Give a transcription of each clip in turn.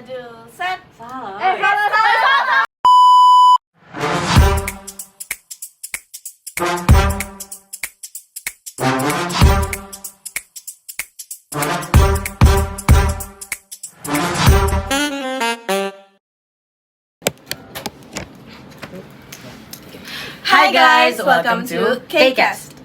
maju, set. Salah. Salah. Hai guys, welcome to K-Cast.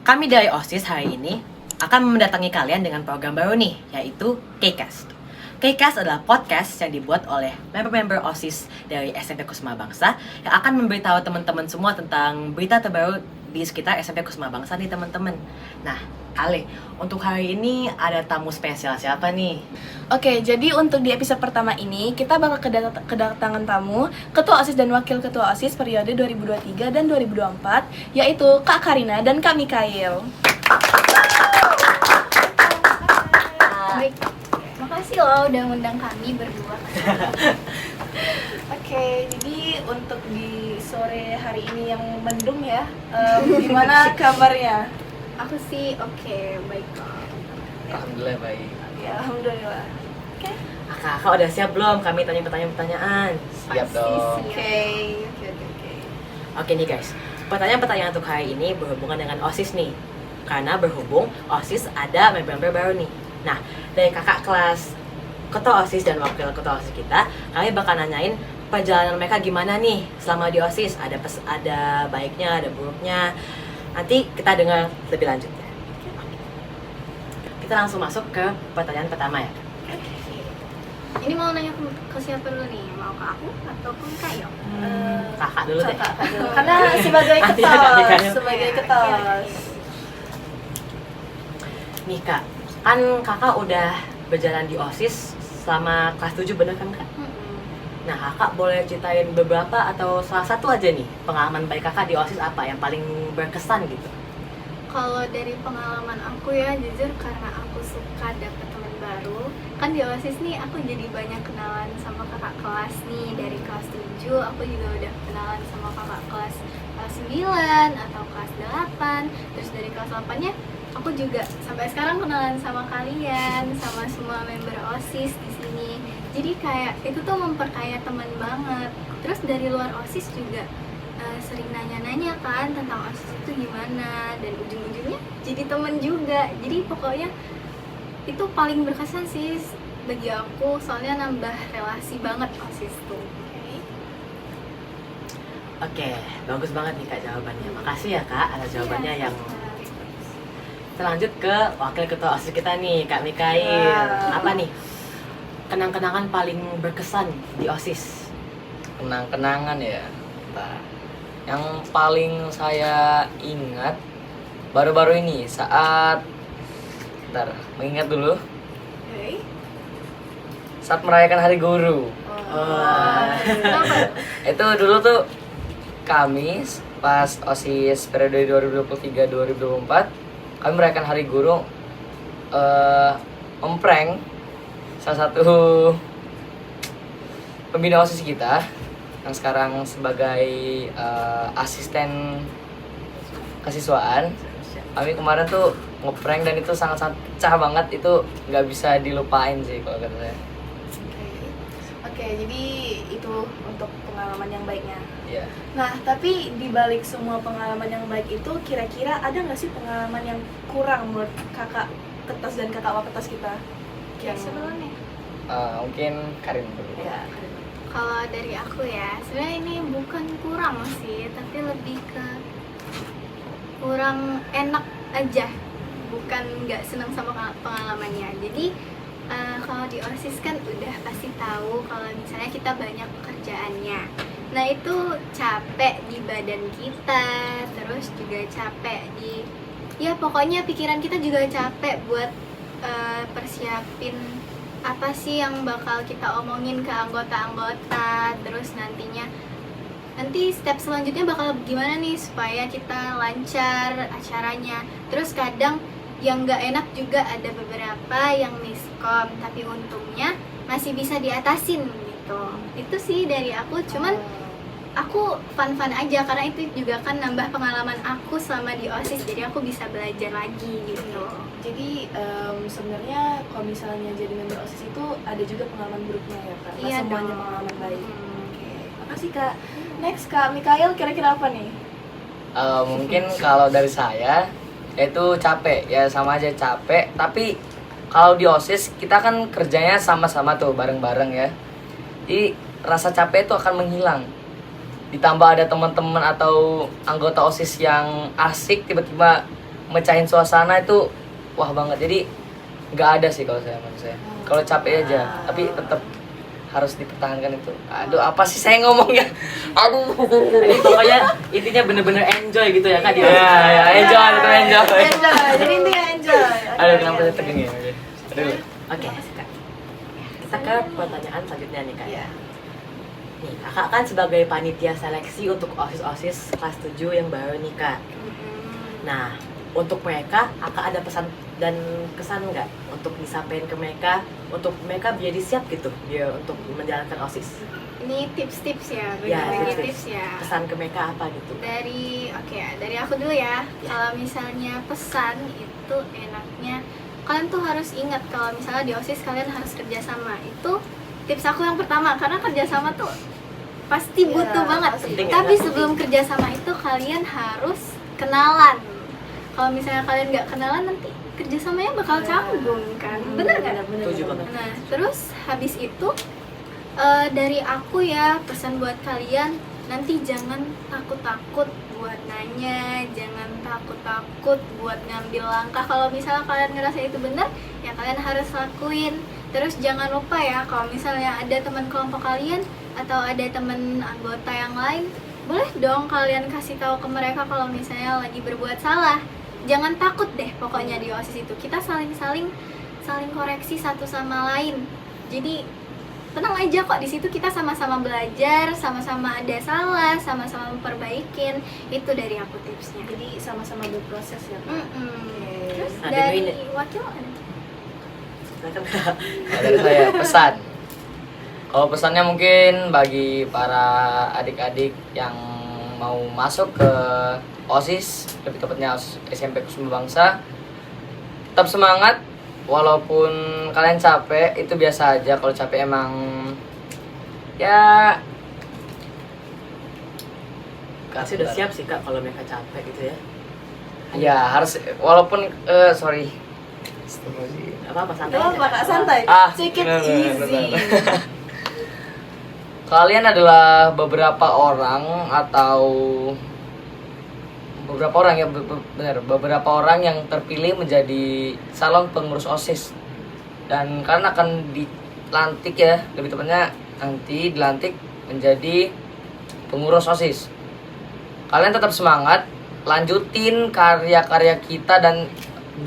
Kami dari OSIS hari ini akan mendatangi kalian dengan program baru nih, yaitu K-Cast. K-Cast adalah podcast yang dibuat oleh member-member OSIS dari SMP Kusuma Bangsa yang akan memberitahu teman-teman semua tentang berita terbaru di sekitar SMP Kusuma Bangsa nih teman-teman. Nah, Ale, untuk hari ini ada tamu spesial siapa nih? Oke, jadi untuk di episode pertama ini kita bakal kedatangan tamu Ketua OSIS dan Wakil Ketua OSIS periode 2023 dan 2024, yaitu Kak Karina dan Kak Mikail. Baik, makasih loh udah ngundang kami berdua. Oke, jadi untuk di sore hari ini yang mendung ya, gimana kabarnya? Aku sih oke, baik kok. Alhamdulillah baik. Ya, alhamdulillah. Oke. Kakak udah siap belum? Kami tanya pertanyaan-pertanyaan. Siap dong. Oke. Oke nih guys, pertanyaan-pertanyaan untuk hari ini berhubungan dengan OSIS nih. Karena berhubung OSIS ada member-member baru nih. Nah, dari kakak kelas Ketua OSIS dan Wakil Ketua OSIS kita, kami bakal nanyain perjalanan mereka gimana nih selama di OSIS. Ada baiknya, ada buruknya. Nanti kita dengar lebih lanjut ya. Kita langsung masuk ke pertanyaan pertama ya. Ini mau nanya ke siapa dulu nih? Mau ke aku atau ke Kak Yo? Kakak dulu deh. Kakak dulu. Karena sebagai Nanti ketos, ganti-ganti. sebagai Iya, ketos. Nih kak, kan kakak udah berjalan di OSIS selama kelas 7 bener kan kak? Nah kakak boleh ceritain beberapa atau salah satu aja nih pengalaman baik kakak di OSIS apa yang paling berkesan gitu? Kalau dari pengalaman aku ya, jujur karena aku suka dapet teman baru. Kan di OSIS nih aku jadi banyak kenalan sama kakak kelas nih. Dari kelas 7 aku juga udah kenalan sama kakak kelas 9 atau kelas 8. Terus dari kelas 8-nya aku juga sampai sekarang kenalan sama kalian, sama semua member OSIS di sini. Jadi kayak itu tuh memperkaya teman banget. Terus dari luar OSIS juga sering nanya-nanya kan tentang OSIS itu gimana, dan ujung-ujungnya jadi temen juga. Jadi pokoknya itu paling berkesan sih bagi aku, soalnya nambah relasi banget OSIS tuh. Oke, bagus banget nih kak jawabannya. Makasih ya kak atas jawabannya yang. Kita lanjut ke wakil ketua OSIS kita nih, Kak Mikail. Apa nih kenang-kenangan paling berkesan di OSIS? Kenang-kenangan ya. Bentar. Yang paling saya ingat baru-baru ini saat mengingat dulu saat merayakan Hari Guru. Itu dulu tuh kami pas OSIS periode 2023-2024 kami merayakan Hari Guru, memprank salah satu pembina OSIS kita yang sekarang sebagai asisten kesiswaan. Kami kemarin tuh ngeprank dan itu sangat-sangat pecah banget, itu nggak bisa dilupain sih kalau kata saya. Oke, jadi itu untuk pengalaman yang baiknya. Iya. Nah, tapi di balik semua pengalaman yang baik itu, kira-kira ada nggak sih pengalaman yang kurang menurut kakak ketas dan kakak waketas kita? Sebelumnya Mungkin Karin dulu. Ya, kalau dari aku ya, sebenarnya ini bukan kurang sih, tapi lebih ke kurang enak aja, bukan nggak senang sama pengalamannya. Jadi kalau di OSIS kan udah pasti tahu kalau misalnya kita banyak pekerjaannya. Nah itu capek di badan kita, terus juga capek di, ya pokoknya pikiran kita juga capek buat persiapin apa sih yang bakal kita omongin ke anggota-anggota. Terus nanti step selanjutnya bakal gimana nih supaya kita lancar acaranya. Terus kadang yang nggak enak juga ada beberapa yang miskom, tapi untungnya masih bisa diatasin gitu. Itu sih dari aku, cuman aku fun-fun aja karena itu juga kan nambah pengalaman aku selama di OSIS, jadi aku bisa belajar lagi gitu. jadi sebenarnya kalau misalnya jadi member OSIS itu ada juga pengalaman buruknya ya Kak. Nggak Iya semuanya dong. pengalaman baik. Hmm. Oke, makasih Kak. Next Kak Mikael, kira-kira apa nih? Mungkin kalau dari saya itu capek ya, sama aja capek, tapi kalau di OSIS kita kan kerjanya sama-sama tuh bareng-bareng ya, jadi rasa capek itu akan menghilang, ditambah ada teman-teman atau anggota OSIS yang asik tiba-tiba mecahin suasana itu wah banget. Jadi nggak ada sih kalau saya, menurut saya kalau capek aja tapi tetap harus dipertahankan itu. Aduh, apa sih saya ngomongnya? Aduh. Jadi pokoknya intinya bener-bener enjoy gitu ya Kak di Ya, ya, enjoy, tetap enjoy. Enjoy, jadi intinya enjoy. Oke, Aduh, oke, kenapa saya oke. tegang ya? Aduh. Oke, Kak. Kita ke pertanyaan selanjutnya nih Kak. Iya. Nih, Kakak kan sebagai panitia seleksi untuk OSIS kelas 7 yang baru nih Kak. Nah, untuk mereka, Kakak ada pesan dan kesan nggak untuk disampaikan ke mereka, untuk mereka menjadi siap gitu, biar untuk menjalankan OSIS? Ini tips-tips ya, Ya, bagi tips-tips. tips ya. Pesan ke mereka apa gitu? Dari aku dulu ya. Ya. Kalau misalnya pesan itu enaknya kalian tuh harus ingat kalau misalnya di OSIS kalian harus kerjasama. Itu tips aku yang pertama, karena kerjasama tuh pasti Iya, butuh banget. penting ya, Tapi Kak? sebelum kerjasama itu kalian harus kenalan. Kalau misalnya kalian nggak kenalan nanti kerjasamanya bakal canggung kan, bener nggak? Setuju banget. Nah, terus habis itu dari aku ya pesan buat kalian, nanti jangan takut-takut buat nanya, jangan takut-takut buat ngambil langkah. Kalau misalnya kalian ngerasa itu benar, ya kalian harus lakuin. Terus jangan lupa ya, kalau misalnya ada teman kelompok kalian atau ada teman anggota yang lain, boleh dong kalian kasih tahu ke mereka kalau misalnya lagi berbuat salah. Jangan takut deh pokoknya di OSIS itu. Kita saling koreksi satu sama lain. Jadi tenang aja kok, di situ kita sama-sama belajar, sama-sama ada salah, sama-sama memperbaikin. Itu dari aku tipsnya. Jadi sama-sama berproses ya Kak. Terus Nah, dari dengerin. wakil ada? Silakan, Kak. Nah, dari saya pesan. Kalau pesannya mungkin bagi para adik-adik yang mau masuk ke OSIS, lebih tepatnya SMP Kusuma Bangsa, tetap semangat. Walaupun kalian capek, itu biasa aja. Kalau capek emang ya Pasti udah siap sih Kak kalau mereka capek gitu ya. ya harus, walaupun sorry. Astagfirullahaladzim. Gak apa-apa, santai Gak aja. apa Kak, santai. Ah, Take it benar, benar, easy. benar. Kalian adalah beberapa orang atau beberapa orang ya, benar, beberapa orang yang terpilih menjadi calon pengurus OSIS, dan kalian akan dilantik ya, lebih tepatnya nanti dilantik menjadi pengurus OSIS. Kalian tetap semangat, lanjutin karya-karya kita dan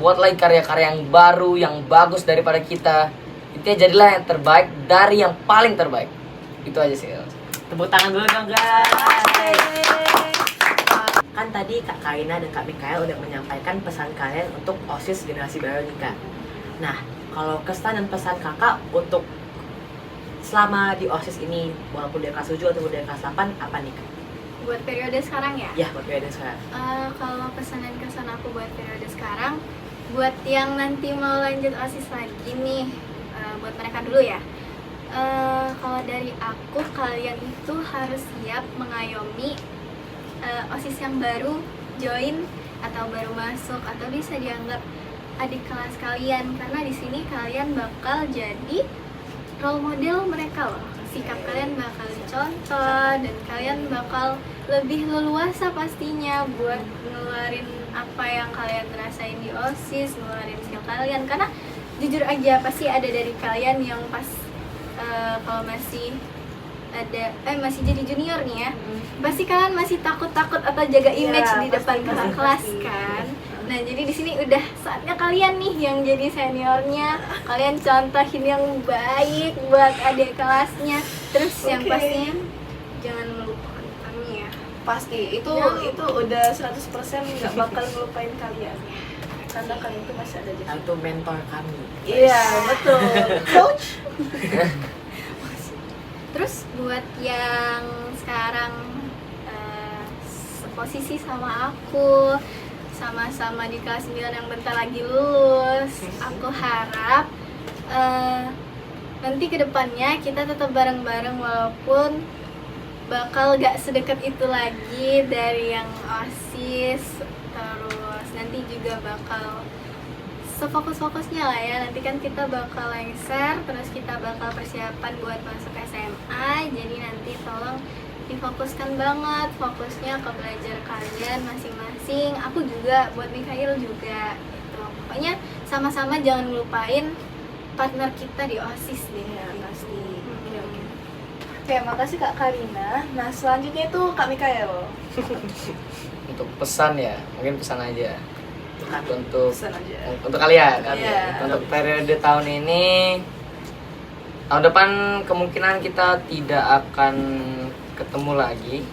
buat lagi karya-karya yang baru, yang bagus daripada kita. Intinya jadilah yang terbaik dari yang paling terbaik. Itu aja sih. Tepuk tangan dulu dong guys. Kan tadi Kak Karina dan Kak Mikael udah menyampaikan pesan kalian untuk OSIS generasi baru nih Kak. Nah, kalau kesan dan pesan kakak untuk selama di OSIS ini, walaupun dari kelas 7 atau dari kelas 8, apa nih Kak? Buat periode sekarang ya? Ya, buat periode sekarang. Kalau pesan dan kesan aku buat periode sekarang, buat yang nanti mau lanjut OSIS lagi nih, buat mereka dulu ya. Kalau dari aku, kalian itu harus siap mengayomi OSIS yang baru join atau baru masuk, atau bisa dianggap adik kelas kalian, karena di sini kalian bakal jadi role model mereka loh. Sikap kalian bakal dicontoh dan kalian bakal lebih leluasa pastinya buat ngeluarin apa yang kalian rasain di OSIS, ngeluarin skill kalian. Karena jujur aja pasti ada dari kalian yang pas kalau masih jadi junior nih ya, pasti kalian masih takut-takut atau jaga image Ya, di depan pasti, kakak pasti, kelas pasti. kan. Nah, jadi di sini udah saatnya kalian nih yang jadi seniornya, kalian contohin yang baik buat adik kelasnya. Terus yang Oke. pastinya jangan melupakan kami ya. Pasti, itu udah 100% nggak bakal ngelupain kalian. Karena kalian itu masih ada di Itu mentor kami. Iya, betul. Coach. Terus buat yang sekarang seposisi sama aku, sama-sama di kelas 9 yang bentar lagi lulus, aku harap nanti kedepannya kita tetap bareng-bareng walaupun bakal gak sedekat itu lagi dari yang OSIS. Terus nanti juga bakal sefokus-fokusnya lah ya. Nanti kan kita bakal lengser, terus kita bakal persiapan buat masuk SMA. Jadi nanti tolong difokuskan banget, fokusnya ke belajar kalian masing-masing. Aku juga, buat Mikhail juga gitu. Pokoknya sama-sama jangan lupain partner kita di OSIS deh. Ya, pasti. Oke, makasih Kak Karina. Nah, selanjutnya itu Kak Mikhail. Untuk pesan ya, mungkin pesan aja untuk Pesan aja. untuk kalian. Iya. Untuk periode tahun ini, tahun depan kemungkinan kita tidak akan ketemu lagi.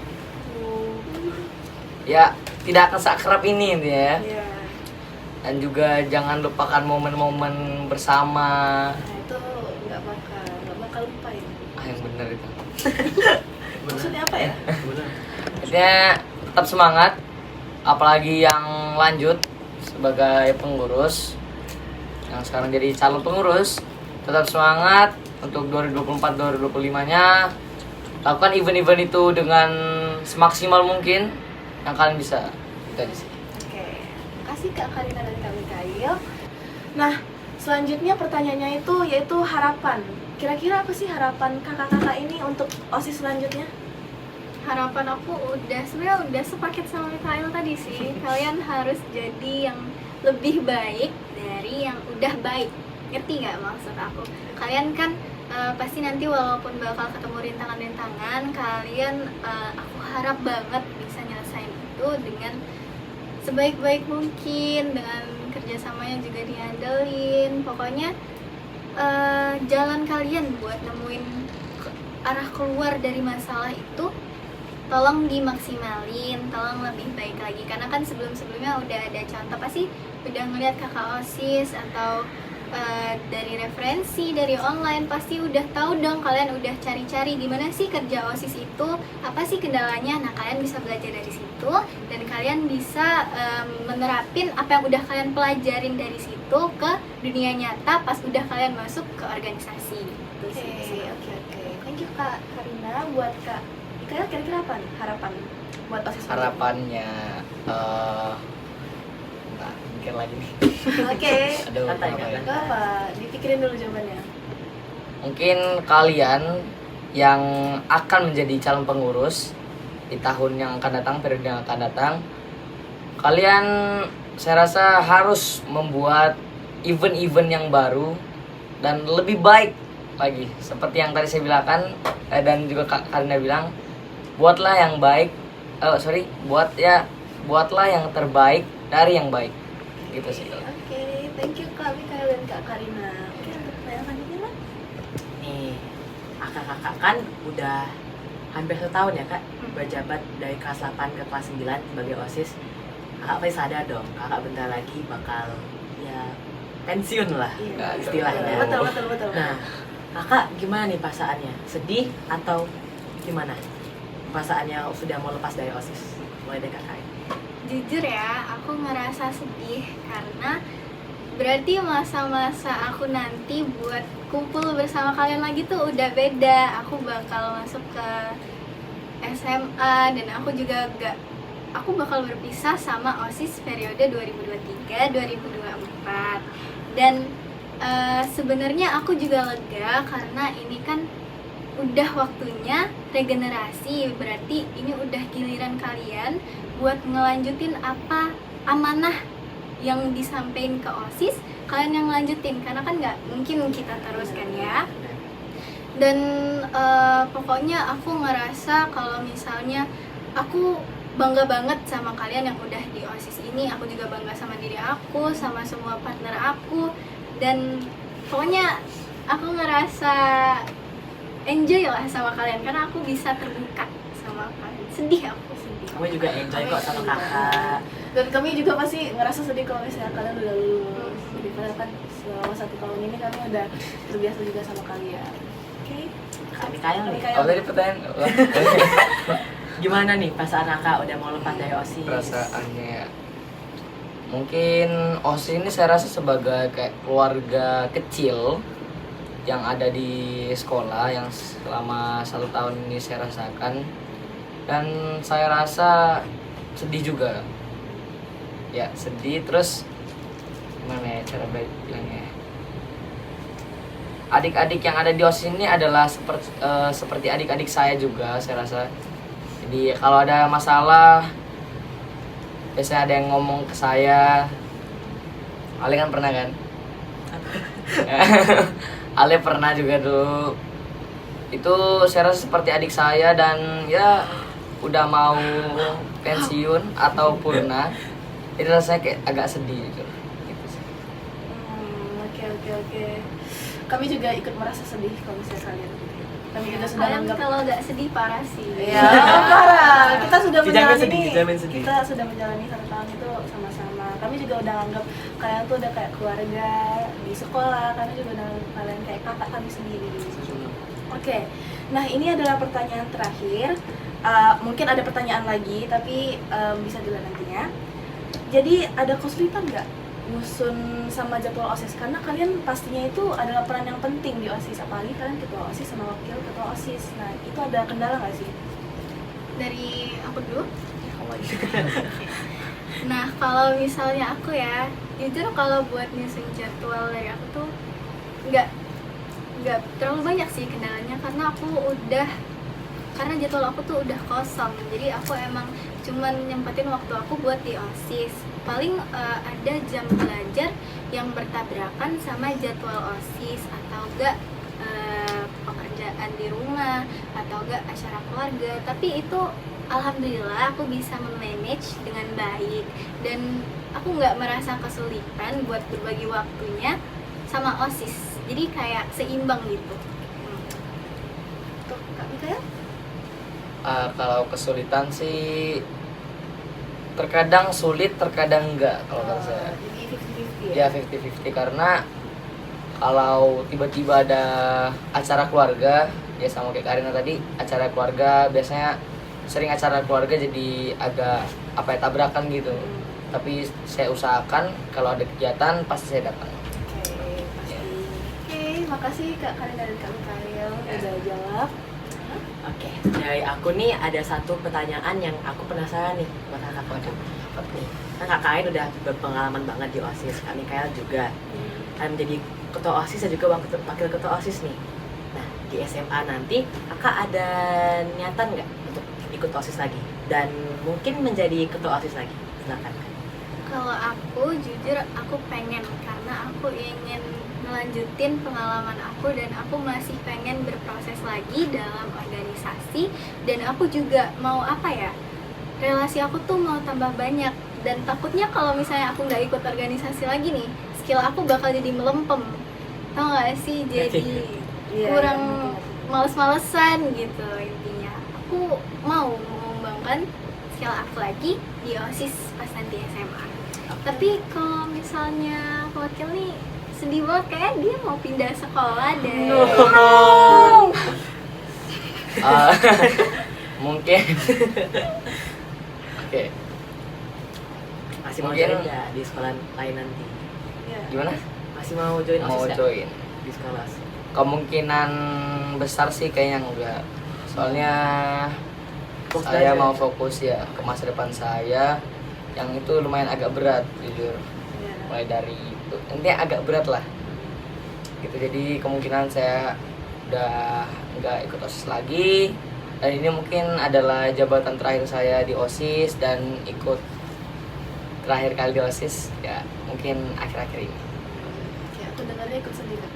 Ya, tidak akan seakrab ini intinya ya. Iya. Dan juga jangan lupakan momen-momen bersama. Nah, itu nggak bakal lupain. Yang benar itu. Maksudnya apa ya? Intinya tetap semangat, apalagi yang lanjut sebagai pengurus, yang sekarang jadi calon pengurus, tetap semangat untuk 2024-2025-nya. Lakukan event-event itu dengan semaksimal mungkin yang kalian bisa. Itu aja sih. Oke, makasih Kak Karina dan Kak Mikhail. Nah, selanjutnya pertanyaannya itu yaitu harapan. Kira-kira apa sih harapan kakak-kakak ini untuk OSIS selanjutnya? Harapan aku sebenarnya udah sepaket sama Mikhail tadi sih. Kalian harus jadi yang lebih baik dari yang udah baik. Ngerti nggak maksud aku? Kalian kan pasti nanti walaupun bakal ketemu rintangan-rintangan, kalian aku harap banget bisa nyelesain itu dengan sebaik-baik mungkin, dengan kerjasamanya juga diandelin. Pokoknya jalan kalian buat nemuin arah keluar dari masalah itu tolong dimaksimalin, tolong lebih baik lagi. Karena kan sebelum-sebelumnya udah ada contoh, pasti udah ngeliat kakak OSIS atau dari referensi, dari online, pasti udah tahu dong, kalian udah cari-cari gimana sih kerja OSIS itu, apa sih kendalanya. Nah, kalian bisa belajar dari situ dan kalian bisa menerapin apa yang udah kalian pelajarin dari situ ke dunia nyata pas udah kalian masuk ke organisasi. Oke. Thank you Kak Karina. Buat Kak Mikhail kira-kira apa nih harapan buat OSIS selanjutnya? Harapannya mikir lagi nih. Oke. Aduh, Santai, apa ya? Gak apa, dipikirin dulu jawabannya. Mungkin kalian yang akan menjadi calon pengurus di tahun yang akan datang, periode yang akan datang, kalian saya rasa harus membuat event-event yang baru dan lebih baik lagi. Seperti yang tadi saya bilangkan dan juga Kak Karina bilang, buatlah yang baik, buatlah yang terbaik dari yang baik. Gitu sih. Oke, thank you Kak Mikhail dan Kak Karina. Oke, untuk pertanyaan selanjutnya lah. Nih, kakak-kakak kan udah hampir setahun ya kak berjabat dari kelas 8 ke kelas 9 sebagai OSIS. Kakak pasti sadar dong, kakak bentar lagi bakal ya pensiun lah istilahnya. Betul. Nah, kakak gimana nih perasaannya? Sedih atau gimana? Perasaannya sudah mau lepas dari OSIS? Mulai dari kakak. Jujur ya, aku ngerasa sedih karena berarti masa-masa aku nanti buat kumpul bersama kalian lagi tuh udah beda. Aku bakal masuk ke SMA dan aku bakal berpisah sama OSIS periode 2023-2024. Dan sebenarnya aku juga lega karena ini kan udah waktunya regenerasi. Berarti ini udah giliran kalian buat ngelanjutin apa amanah yang disampaikan ke OSIS, kalian yang lanjutin, karena kan nggak mungkin kita teruskan ya. Dan pokoknya aku ngerasa kalau misalnya aku bangga banget sama kalian yang udah di OSIS ini. Aku juga bangga sama diri aku, sama semua partner aku, dan pokoknya aku ngerasa enjoy lah sama kalian karena aku bisa terbuka sama kalian. Sedih aku. Kamu juga enjoy kok sama kakak. Dan kami juga pasti ngerasa sedih kalau misalnya kalian udah lulus. Jadi padahal kan selama 1 tahun ini kami udah terbiasa juga sama kalian. Oke. Kak Mikhail nih. Oh, tadi pertanyaan. Gimana nih perasaan kakak udah mau lepas dari OSIS? Perasaannya mungkin OSIS ini saya rasa sebagai kayak keluarga kecil yang ada di sekolah yang selama 1 tahun ini saya rasakan, dan saya rasa sedih juga ya, sedih. Terus gimana ya cara bilangnya, adik-adik yang ada di OSIS ini adalah seperti adik-adik saya juga, saya rasa. Jadi kalau ada masalah biasanya ada yang ngomong ke saya. Ale kan pernah kan? Ale pernah juga dulu. Itu saya rasa seperti adik saya, dan ya udah mau pensiun atau purna. Jadi rasanya kayak agak sedih gitu. Gitu sih. Oke. Kami juga ikut merasa sedih kalau misalnya kalian. Kami juga sudah Kalian anggap. kalau nggak sedih parah sih. Ya, parah. Kita sudah Dijamin menjalani sedih, dijamin sedih. Kita sudah menjalani 1 tahun itu sama-sama. Kami juga udah anggap kalian tuh udah kayak keluarga di sekolah. Kami juga udah anggap kalian kayak kakak kami sendiri. Oke. Nah, ini adalah pertanyaan terakhir. Mungkin ada pertanyaan lagi, tapi bisa dilihat nantinya. Jadi ada kesulitan nggak nyusun sama jadwal OSIS? Karena kalian pastinya itu adalah peran yang penting di OSIS, apalagi kalian ketua OSIS sama wakil ketua OSIS. Nah, itu ada kendala nggak sih? Dari aku dulu. Nah, kalau misalnya aku ya, jujur kalau buat nyusun jadwal dari aku tuh nggak terlalu banyak sih kendalanya, karena jadwal aku tuh udah kosong. Jadi aku emang cuman nyempetin waktu aku buat di OSIS. Paling ada jam belajar yang bertabrakan sama jadwal OSIS, atau enggak pekerjaan di rumah, atau enggak acara keluarga. Tapi itu alhamdulillah aku bisa memanage dengan baik, dan aku nggak merasa kesulitan buat berbagi waktunya sama OSIS. Jadi kayak seimbang gitu. Tuh, Kak Mikael? Kalau kesulitan sih terkadang sulit, terkadang enggak kalau kata saya. Jadi 50-50 Ya 50-50, karena kalau tiba-tiba ada acara keluarga, ya sama kayak Karina tadi, acara keluarga biasanya sering acara keluarga jadi agak tabrakan gitu. Tapi saya usahakan kalau ada kegiatan pasti saya datang. Oke, makasih Kak Karina dan Kak Mikael udah jawab. Oke, dari aku nih ada satu pertanyaan yang aku penasaran nih buat kakak. Kan kakak Kain udah berpengalaman banget di OSIS, Kak Mikael juga kan menjadi ketua OSIS dan juga wakil ketua OSIS nih. Nah, di SMA nanti kakak ada niatan nggak untuk ikut OSIS lagi dan mungkin menjadi ketua OSIS lagi? Silakan. Kalau aku jujur aku pengen, karena aku ingin melanjutin pengalaman aku, dan aku masih pengen berproses lagi dalam organisasi, dan aku juga mau relasi aku tuh mau tambah banyak. Dan takutnya kalau misalnya aku nggak ikut organisasi lagi nih, skill aku bakal jadi melempem, tau gak sih, jadi kurang males-malesan gitu. Intinya aku mau mengembangkan skill aku lagi di OSIS pas nanti SMA. Tapi kalau misalnya wakil nih sedih banget, kayak dia mau pindah sekolah deh. Mungkin oke. Masih mau Mungkin- join nggak di sekolah lain nanti? Gimana? Masih mau join Mau OSIS nggak? join? Di sekolah? Kemungkinan besar sih kayaknya enggak. Soalnya Fokus saya belajar. mau fokus ya ke masa depan saya, yang itu lumayan agak berat jujur. Mulai dari itu intinya agak berat lah gitu. Jadi kemungkinan saya udah nggak ikut OSIS lagi, dan ini mungkin adalah jabatan terakhir saya di OSIS, dan ikut terakhir kali di OSIS ya mungkin akhir-akhir ini. Oke, aku dengarnya ikut sedih Kak.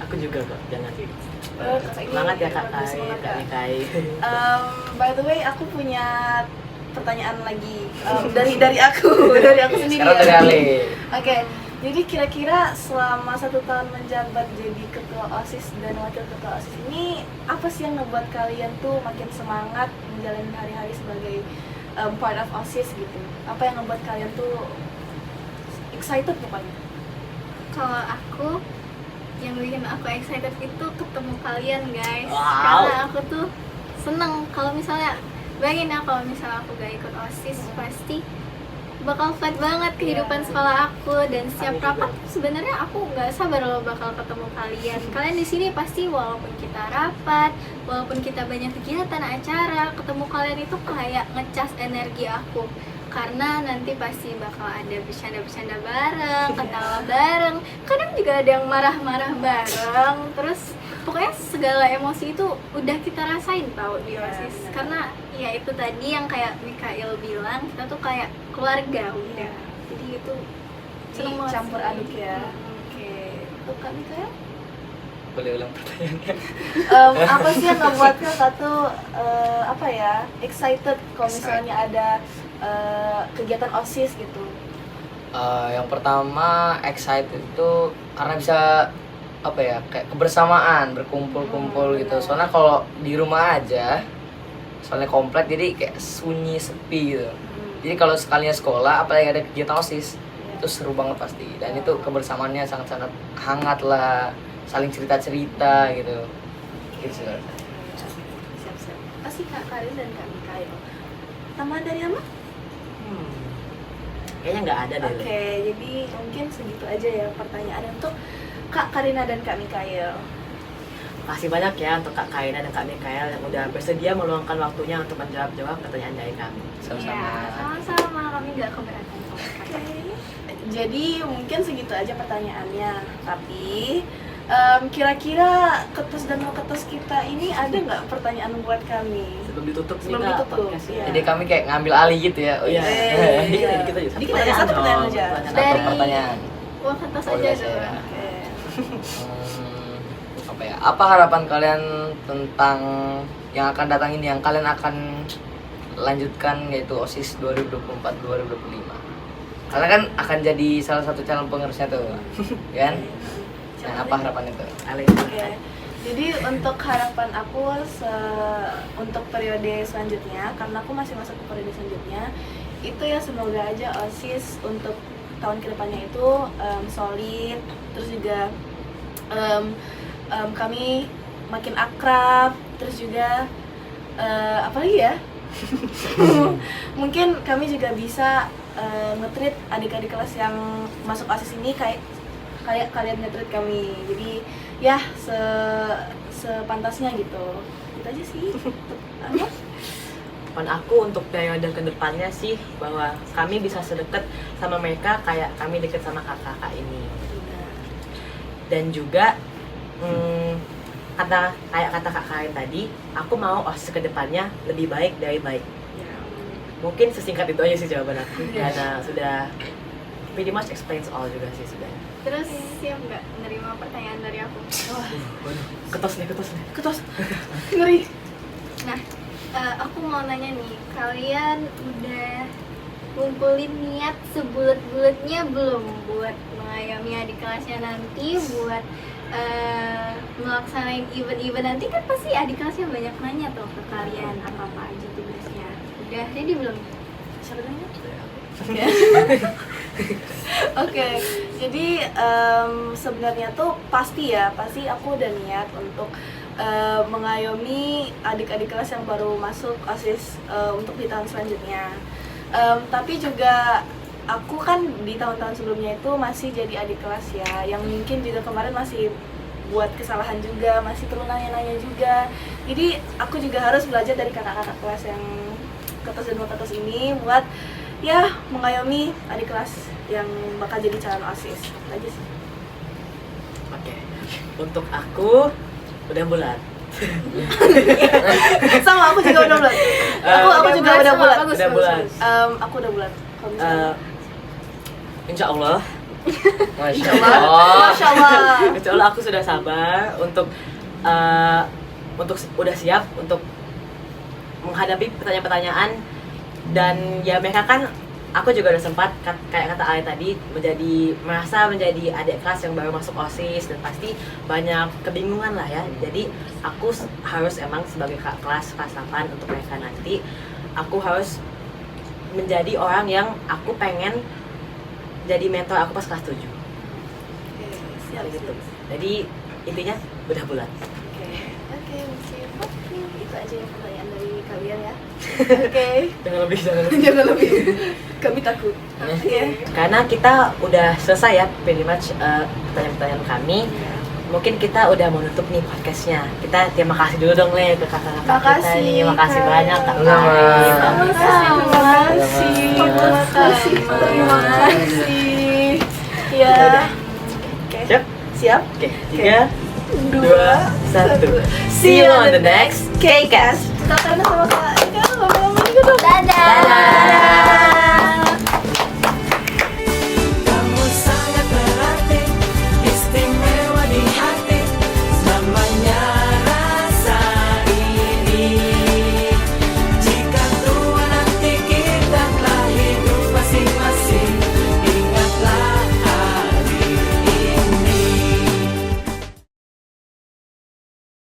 Aku juga kok, jangan sih. Kakak ini Semangat ya kak bagus, Kai, semangat, kak Kak. Nikai. By the way, aku punya pertanyaan lagi dari aku sendiri. Sekarang dari Ale. Oke, jadi kira-kira selama 1 tahun menjabat jadi ketua OSIS dan wakil ketua OSIS ini, apa sih yang ngebuat kalian tuh makin semangat menjalani hari-hari sebagai part of OSIS gitu? Apa yang ngebuat kalian tuh excited pokoknya? Kalau aku, yang bikin aku excited itu ketemu kalian guys. Wow. Karena aku tuh seneng kalau misalnya, bayangin ya kalau misalnya aku gak ikut OSIS, pasti bakal flat banget kehidupan Iya. sekolah aku, dan setiap Aku juga. rapat sebenarnya aku nggak sabar loh bakal ketemu kalian. Kalian di sini pasti walaupun kita rapat, walaupun kita banyak kegiatan acara, ketemu kalian itu kayak ngecas energi aku. Karena nanti pasti bakal ada bercanda-bercanda bareng, ketawa bareng, kadang juga ada yang marah-marah bareng. Terus pokoknya segala emosi itu udah kita rasain tau di Iya, OSIS. benar. Karena ya itu tadi yang kayak Mikael bilang, kita tuh kayak keluarga udah. Iya. Jadi itu Seneng banget campur sih. aduk ya. Mm-mm. Oke, untuk Kak Mikael? Boleh ulang pertanyaannya? Apa sih yang ngebuat kakak tuh apa ya excited kalau misalnya ada kegiatan OSIS gitu? Yang pertama excited itu karena bisa apa ya, kayak kebersamaan, berkumpul-kumpul gitu. benar. Soalnya kalau di rumah aja, soalnya komplek jadi kayak sunyi, sepi gitu. Jadi kalau sekalinya sekolah, apalagi ada kegiatan OSIS, itu seru banget pasti. Dan itu kebersamaannya sangat-sangat hangat lah, saling cerita-cerita gitu. Gitu sih. Siap-siap. Pasti Kak Karin dan Kak Mikael. Tambahan dari Ama? Kayaknya nggak ada deh. Oke, jadi mungkin segitu aja ya pertanyaan untuk Kak Karina dan Kak Mikael. Makasih banyak ya untuk Kak Kaina dan Kak Mikael yang udah bersedia meluangkan waktunya untuk menjawab pertanyaan dari kami. Sama-sama. Iya, sama-sama, kami nggak keberatan kok. Oke. Jadi mungkin segitu aja pertanyaannya. Tapi kira-kira ketus dan ketus kita ini ada nggak pertanyaan buat kami? Sebelum ditutup nih Sebelum Kak, ditutup, podcastnya. iya. Jadi kami kayak ngambil alih gitu ya. Oh iya. Dikit aja, dikit aja. Dikit aja, satu pertanyaan dong, aja. pertanyaan. Satu Dari- pertanyaan. Wah, kertas Oh, aja iya, dulu. saya. Oke. Apa ya? Apa harapan kalian tentang yang akan datang ini, yang kalian akan lanjutkan, yaitu OSIS 2024-2025? Kalian kan akan jadi salah satu calon penerusnya tuh, kan? Nah, apa harapan itu? Alin. Oke. Jadi untuk harapan aku untuk periode selanjutnya, karena aku masih masuk ke periode selanjutnya, itu ya semoga aja OSIS untuk tahun kedepannya itu solid, terus juga kami makin akrab, terus juga apa lagi ya? Mungkin kami juga bisa nge-treat adik-adik kelas yang masuk OSIS ini kayak kalian nge-treat kami. Jadi ya sepantasnya gitu. Itu aja sih. Apa? Harapan aku untuk periode kedepannya sih bahwa kami bisa sedekat sama mereka kayak kami deket sama kakak-kakak ini. Dan juga kayak kata Kak Karin tadi, aku mau OSIS kedepannya lebih baik dari baik. Mungkin sesingkat itu aja sih jawaban aku karena sudah pretty much explains all juga sih sudah. Terus siap nggak nerima pertanyaan dari aku? Wah, Waduh, ketos nih. ketos. Ngeri. Nah, aku mau nanya nih, kalian udah ngumpulin niat sebulet-buletnya belum buat mengayomi adik kelasnya nanti, buat melaksanain event-event nanti? Kan pasti adik kelasnya banyak nanya tuh ke kalian apa aja tugasnya. Udah ready belum? Siapa nanya? Oke, jadi sebenarnya tuh pasti aku udah niat untuk mengayomi adik-adik kelas yang baru masuk OSIS untuk di tahun selanjutnya. Tapi juga aku kan di tahun-tahun sebelumnya itu masih jadi adik kelas ya, yang mungkin juga kemarin masih buat kesalahan juga, masih perlu nanya-nanya juga. Jadi aku juga harus belajar dari kakak-kakak kelas yang ketus dan ketus ini buat ya mengayomi adik kelas yang bakal jadi calon OSIS. Itu aja sih. Oke. Untuk aku udah bulat. Sama aku juga udah bulat. Aku juga udah bulat. Bagus, Udah bagus, bulat. bagus. Aku udah bulat. Kalau misalnya. Insya Allah, Masya Masya Allah. Allah. insya Allah aku sudah sabar untuk udah siap untuk menghadapi pertanyaan-pertanyaan. Dan ya mereka kan, aku juga udah sempat kayak kata Ali tadi merasa menjadi adik kelas yang baru masuk OSIS dan pasti banyak kebingungan lah ya. Jadi aku harus emang sebagai kak kelas 8 untuk mereka nanti, aku harus menjadi orang yang aku pengen jadi mentor aku pas kelas 7. Oke, siap Gitu. gitu. Jadi intinya udah bulat. Oke, oke. Itu aja ya pertanyaan dari kalian ya. Oke. Jangan lebih, jangan lebih. Jangan lebih. Kami takut. Iya. Karena kita udah selesai ya pretty much pertanyaan-pertanyaan kami. Mungkin kita udah mau nutup nih podcastnya. Kita terima kasih dulu dong Le ke kakak-kakak kita Makasih, nih. Makasih Kak. banyak Kak. Sama. Terima kasih. Terima kasih. Ya. Udah. Oke. Siap? Siap. Oke, 3, 2, 1. See you on the next K-Cast. Kakak sama Kak Ika, ngomong-ngomong juga dong. Dadah. Dadah.